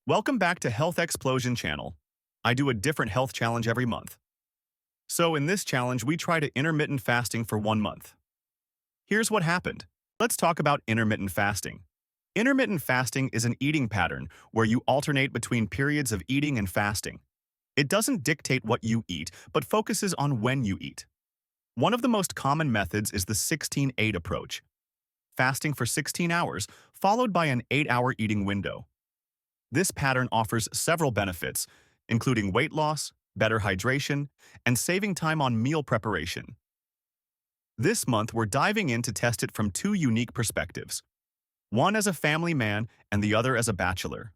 Welcome back to Health Explosion channel. I do a different health challenge every month. So in this challenge, we try to intermittent fasting for 1 month. Here's what happened. Let's talk about intermittent fasting. Intermittent fasting is an eating pattern where you alternate between periods of eating and fasting. It doesn't dictate what you eat, but focuses on when you eat. One of the most common methods is the 16-8 approach, fasting for 16 hours, followed by an 8-hour eating window. This pattern offers several benefits, including weight loss, better hydration, and saving time on meal preparation. This month, we're diving in to test it from two unique perspectives, one as a family man and the other as a bachelor.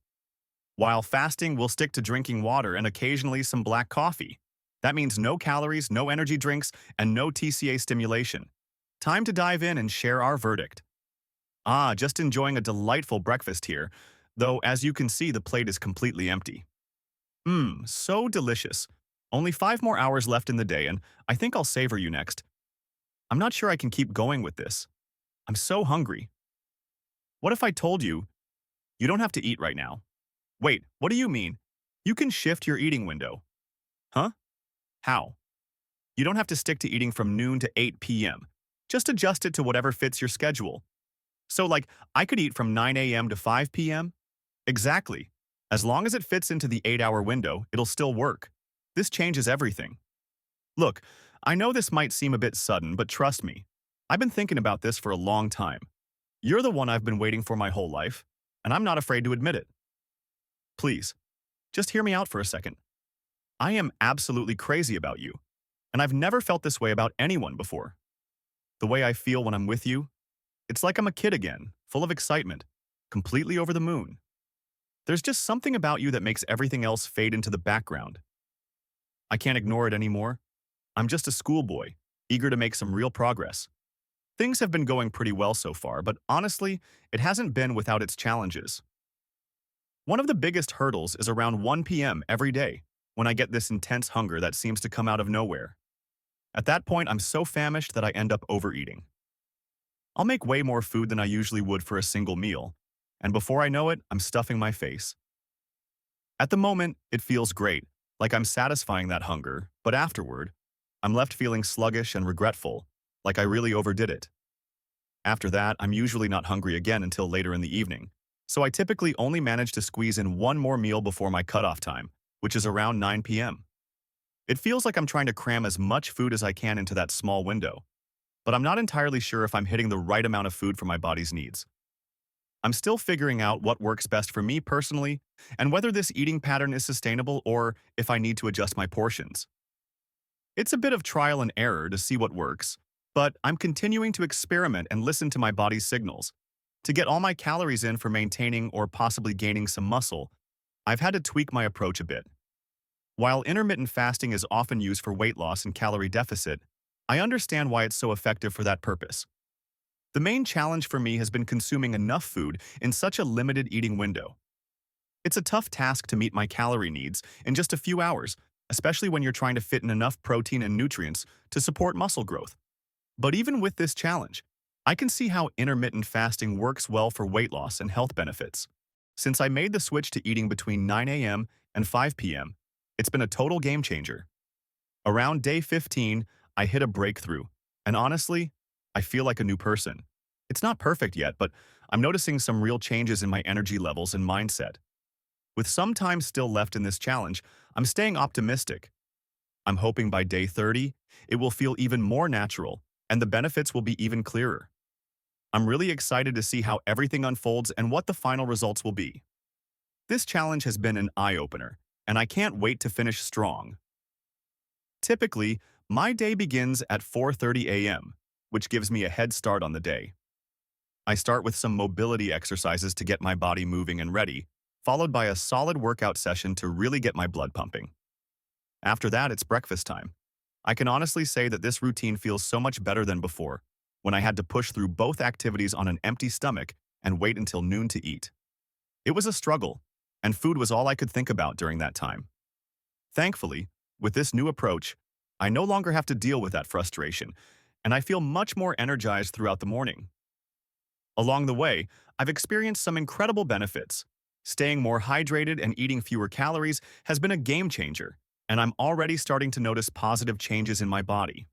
While fasting, we'll stick to drinking water and occasionally some black coffee. That means no calories, no energy drinks, and no TCA stimulation. Time to dive in and share our verdict. Just enjoying a delightful breakfast here, though as you can see, the plate is completely empty. So delicious. Only 5 more hours left in the day, and I think I'll savor you next. I'm not sure I can keep going with this. I'm so hungry. What if I told you, you don't have to eat right now? Wait, what do you mean? You can shift your eating window. Huh? How? You don't have to stick to eating from noon to 8 p.m. Just adjust it to whatever fits your schedule. So like, I could eat from 9 a.m. to 5 p.m.? Exactly. As long as it fits into the 8-hour window, it'll still work. This changes everything. Look, I know this might seem a bit sudden, but trust me, I've been thinking about this for a long time. You're the one I've been waiting for my whole life, and I'm not afraid to admit it. Please, just hear me out for a second. I am absolutely crazy about you, and I've never felt this way about anyone before. The way I feel when I'm with you, it's like I'm a kid again, full of excitement, completely over the moon. There's just something about you that makes everything else fade into the background. I can't ignore it anymore. I'm just a schoolboy, eager to make some real progress. Things have been going pretty well so far, but honestly, it hasn't been without its challenges. One of the biggest hurdles is around 1 p.m. every day, when I get this intense hunger that seems to come out of nowhere. At that point, I'm so famished that I end up overeating. I'll make way more food than I usually would for a single meal, and before I know it, I'm stuffing my face. At the moment, it feels great, like I'm satisfying that hunger, but afterward, I'm left feeling sluggish and regretful, like I really overdid it. After that, I'm usually not hungry again until later in the evening, so I typically only manage to squeeze in one more meal before my cutoff time, which is around 9 p.m. It feels like I'm trying to cram as much food as I can into that small window, but I'm not entirely sure if I'm hitting the right amount of food for my body's needs. I'm still figuring out what works best for me personally, and whether this eating pattern is sustainable or if I need to adjust my portions. It's a bit of trial and error to see what works, but I'm continuing to experiment and listen to my body's signals. To get all my calories in for maintaining or possibly gaining some muscle, I've had to tweak my approach a bit. While intermittent fasting is often used for weight loss and calorie deficit, I understand why it's so effective for that purpose. The main challenge for me has been consuming enough food in such a limited eating window. It's a tough task to meet my calorie needs in just a few hours, especially when you're trying to fit in enough protein and nutrients to support muscle growth. But even with this challenge, I can see how intermittent fasting works well for weight loss and health benefits. Since I made the switch to eating between 9 a.m. and 5 p.m., it's been a total game changer. Around day 15, I hit a breakthrough, and honestly, I feel like a new person. It's not perfect yet, but I'm noticing some real changes in my energy levels and mindset. With some time still left in this challenge, I'm staying optimistic. I'm hoping by day 30, it will feel even more natural, and the benefits will be even clearer. I'm really excited to see how everything unfolds and what the final results will be. This challenge has been an eye-opener, and I can't wait to finish strong. Typically, my day begins at 4:30 a.m., which gives me a head start on the day. I start with some mobility exercises to get my body moving and ready, followed by a solid workout session to really get my blood pumping. After that, it's breakfast time. I can honestly say that this routine feels so much better than before, when I had to push through both activities on an empty stomach and wait until noon to eat. It was a struggle, and food was all I could think about during that time. Thankfully, with this new approach, I no longer have to deal with that frustration, and I feel much more energized throughout the morning. Along the way, I've experienced some incredible benefits. Staying more hydrated and eating fewer calories has been a game changer, and I'm already starting to notice positive changes in my body.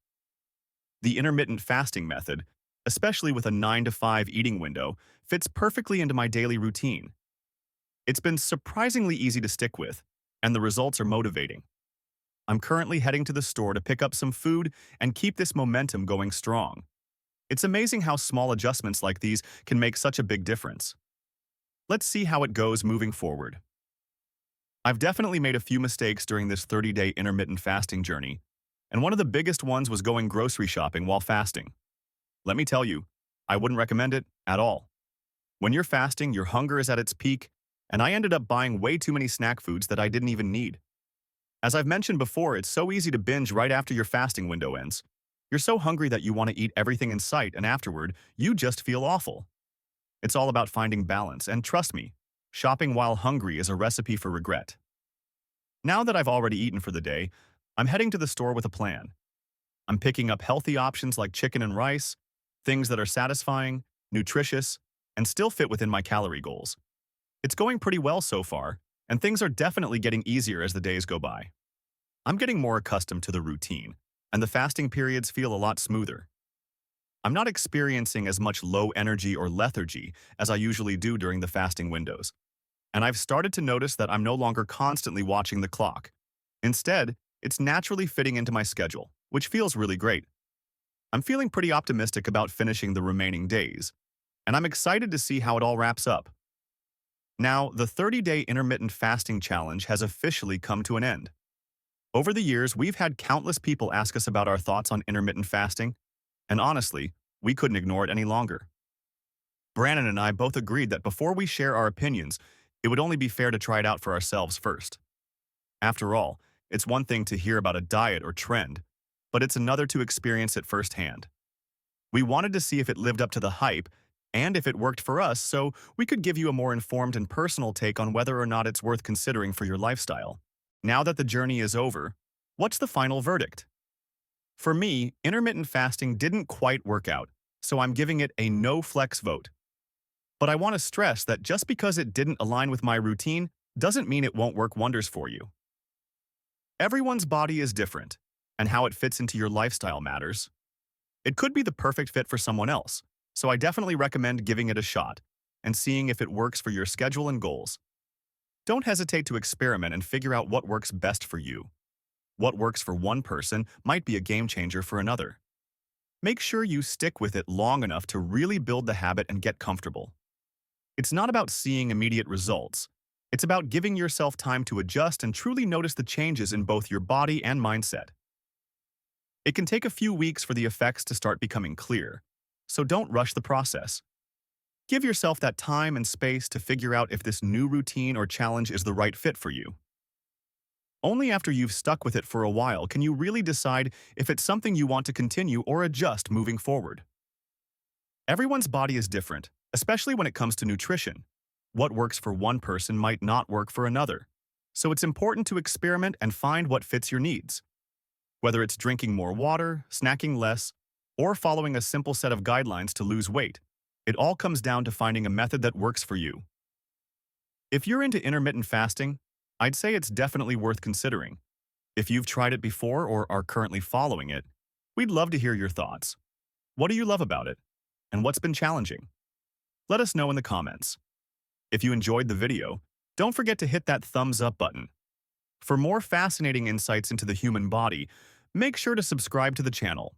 The intermittent fasting method, especially with a 9 to 5 eating window, fits perfectly into my daily routine. It's been surprisingly easy to stick with, and the results are motivating. I'm currently heading to the store to pick up some food and keep this momentum going strong. It's amazing how small adjustments like these can make such a big difference. Let's see how it goes moving forward. I've definitely made a few mistakes during this 30-day intermittent fasting journey, and one of the biggest ones was going grocery shopping while fasting. Let me tell you, I wouldn't recommend it at all. When you're fasting, your hunger is at its peak, and I ended up buying way too many snack foods that I didn't even need. As I've mentioned before, it's so easy to binge right after your fasting window ends. You're so hungry that you want to eat everything in sight, and afterward, you just feel awful. It's all about finding balance, and trust me, shopping while hungry is a recipe for regret. Now that I've already eaten for the day, I'm heading to the store with a plan. I'm picking up healthy options like chicken and rice, things that are satisfying, nutritious, and still fit within my calorie goals. It's going pretty well so far, and things are definitely getting easier as the days go by. I'm getting more accustomed to the routine, and the fasting periods feel a lot smoother. I'm not experiencing as much low energy or lethargy as I usually do during the fasting windows, and I've started to notice that I'm no longer constantly watching the clock. Instead, it's naturally fitting into my schedule, which feels really great. I'm feeling pretty optimistic about finishing the remaining days, and I'm excited to see how it all wraps up. Now, the 30-day intermittent fasting challenge has officially come to an end. Over the years, we've had countless people ask us about our thoughts on intermittent fasting, and honestly, we couldn't ignore it any longer. Brandon and I both agreed that before we share our opinions, it would only be fair to try it out for ourselves first. After all, it's one thing to hear about a diet or trend, but it's another to experience it firsthand. We wanted to see if it lived up to the hype and if it worked for us, so we could give you a more informed and personal take on whether or not it's worth considering for your lifestyle. Now that the journey is over, what's the final verdict? For me, intermittent fasting didn't quite work out, so I'm giving it a no-flex vote. But I want to stress that just because it didn't align with my routine doesn't mean it won't work wonders for you. Everyone's body is different, and how it fits into your lifestyle matters. It could be the perfect fit for someone else, so I definitely recommend giving it a shot and seeing if it works for your schedule and goals. Don't hesitate to experiment and figure out what works best for you. What works for one person might be a game changer for another. Make sure you stick with it long enough to really build the habit and get comfortable. It's not about seeing immediate results. It's about giving yourself time to adjust and truly notice the changes in both your body and mindset. It can take a few weeks for the effects to start becoming clear, so don't rush the process. Give yourself that time and space to figure out if this new routine or challenge is the right fit for you. Only after you've stuck with it for a while can you really decide if it's something you want to continue or adjust moving forward. Everyone's body is different, especially when it comes to nutrition. What works for one person might not work for another, so it's important to experiment and find what fits your needs. Whether it's drinking more water, snacking less, or following a simple set of guidelines to lose weight, it all comes down to finding a method that works for you. If you're into intermittent fasting, I'd say it's definitely worth considering. If you've tried it before or are currently following it, we'd love to hear your thoughts. What do you love about it? And what's been challenging? Let us know in the comments. If you enjoyed the video, don't forget to hit that thumbs up button. For more fascinating insights into the human body, make sure to subscribe to the channel.